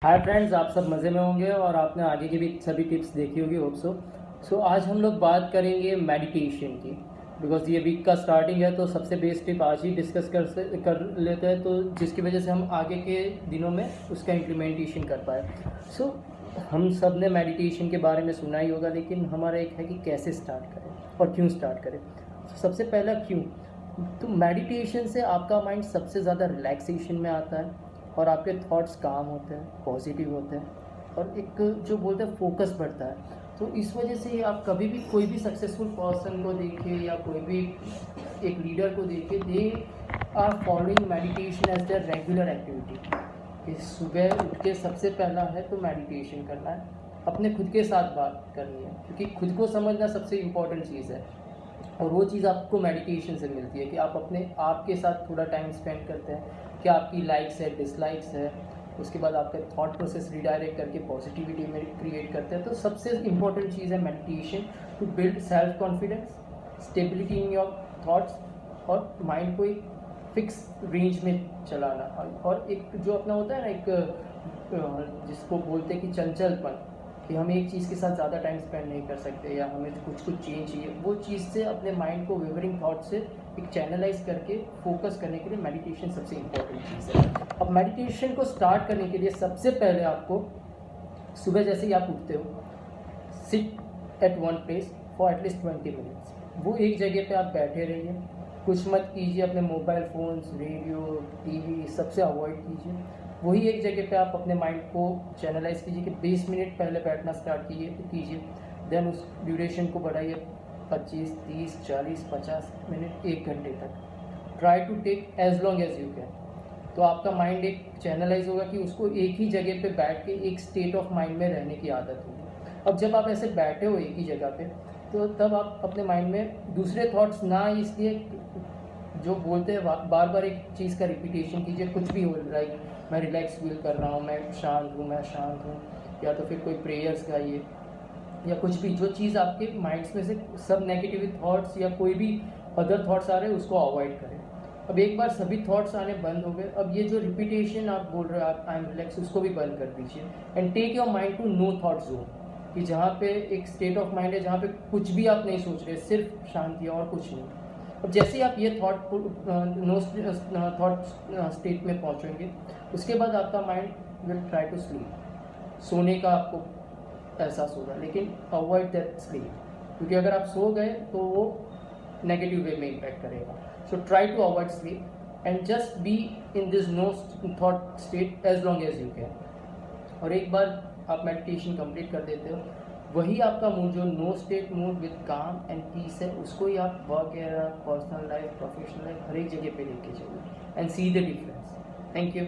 Hi friends, आप सब मज़े में होंगे और आपने आगे की भी सभी टिप्स देखी होगी होप सो आज हम लोग बात करेंगे मेडिटेशन की। बिकॉज ये वीक का स्टार्टिंग है तो सबसे बेस्ट टिप आज ही डिस्कस कर लेते हैं, तो जिसकी वजह से हम आगे के दिनों में उसका इम्प्लीमेंटेशन कर पाए। सो हम सब ने मेडिटेशन के बारे में सुना ही होगा, लेकिन हमारा एक है कि कैसे स्टार्ट करें और क्यों स्टार्ट करें। सबसे पहला क्यों, तो मेडिटेशन से आपका माइंड सबसे ज़्यादा रिलैक्सेशन में आता है और आपके थॉट्स काम होते हैं, पॉजिटिव होते हैं और एक जो बोलते हैं फोकस बढ़ता है। तो इस वजह से आप कभी भी कोई भी सक्सेसफुल पर्सन को देखिए या कोई भी एक लीडर को देखिए, they are following meditation as their regular activity. कि सुबह उठ के सबसे पहला है तो मेडिटेशन करना है, अपने खुद के साथ बात करनी है, क्योंकि खुद को समझना सबसे इम्पॉर्टेंट चीज़ है। और वो चीज़ आपको मेडिटेशन से मिलती है कि आप अपने आप के साथ थोड़ा टाइम स्पेंड करते हैं, क्या आपकी लाइक्स है, डिसलाइक्स है। उसके बाद आपका थॉट प्रोसेस रिडायरेक्ट करके पॉजिटिविटी में क्रिएट करते हैं। तो सबसे इम्पॉर्टेंट चीज़ है meditation to build self confidence, stability in your thoughts और माइंड को एक फिक्स रेंज में चलाना। और एक जो अपना होता है ना, एक जिसको बोलते हैं कि चंचलपन, कि हम एक चीज़ के साथ ज़्यादा टाइम स्पेंड नहीं कर सकते या हमें कुछ चेंज चाहिए, वो चीज़ से अपने माइंड को वेवरिंग थॉट से एक चैनलाइज करके फोकस करने के लिए मेडिटेशन सबसे इम्पोर्टेंट चीज़ है। अब मेडिटेशन को स्टार्ट करने के लिए सबसे पहले आपको सुबह जैसे ही आप उठते हो, sit at one place for at least 20 minutes. वो एक जगह पे आप बैठे रहिए, कुछ मत कीजिए, अपने मोबाइल फ़ोन्स, रेडियो, टीवी सबसे अवॉइड कीजिए। वही एक जगह पे आप अपने माइंड को चैनलाइज कीजिए कि 20 मिनट पहले बैठना स्टार्ट कीजिए। देन उस ड्यूरेशन को बढ़ाइए 25, 30, 40, 50 मिनट, 1 घंटे तक। Try to take as long as you can. तो आपका माइंड एक चैनलाइज होगा कि उसको एक ही जगह पे बैठ के एक स्टेट ऑफ माइंड में रहने की आदत होगी। अब जब आप ऐसे बैठे हो एक ही जगह पे, तो तब आप अपने माइंड में दूसरे थॉट्स ना, इसलिए जो बोलते हैं बार बार एक चीज़ का रिपीटेशन कीजिए, कुछ भी हो रहा है, मैं रिलैक्स फील कर रहा हूँ, मैं शांत हूँ, या तो फिर कोई प्रेयर्स गाइए या कुछ भी, जो चीज़ आपके माइंड्स में से सब नेगेटिव थॉट्स या कोई भी अदर थॉट्स आ रहे हैं उसको अवॉइड करें। अब एक बार सभी थॉट्स आने बंद हो गए, अब ये जो रिपीटेशन आप बोल रहे हो, आप आई एम रिलैक्स, उसको भी बंद कर दीजिए and take your mind to no thought zone, कि जहाँ पे एक स्टेट ऑफ माइंड है जहाँ पे कुछ भी आप नहीं सोच रहे, सिर्फ शांति और कुछ नहीं। अब जैसे ही आप ये थॉट स्टेट में पहुँचेंगे, उसके बाद आपका mind will try to sleep. सोने का आपको एहसास होगा, लेकिन अवॉइड दैट स्लीप, क्योंकि अगर आप सो गए तो वो नेगेटिव वे में इम्पैक्ट करेगा। So try to avoid sleep and just be in this no thought state as long as you can. और एक बार आप मेडिटेशन कंप्लीट कर देते हो, वही आपका मूड जो नो स्टेट मूड विद काम एंड पीस है, उसको ही आप वर्क या पर्सनल लाइफ, प्रोफेशनल लाइफ, हर एक जगह पे लेके चलिए and see the difference. Thank you.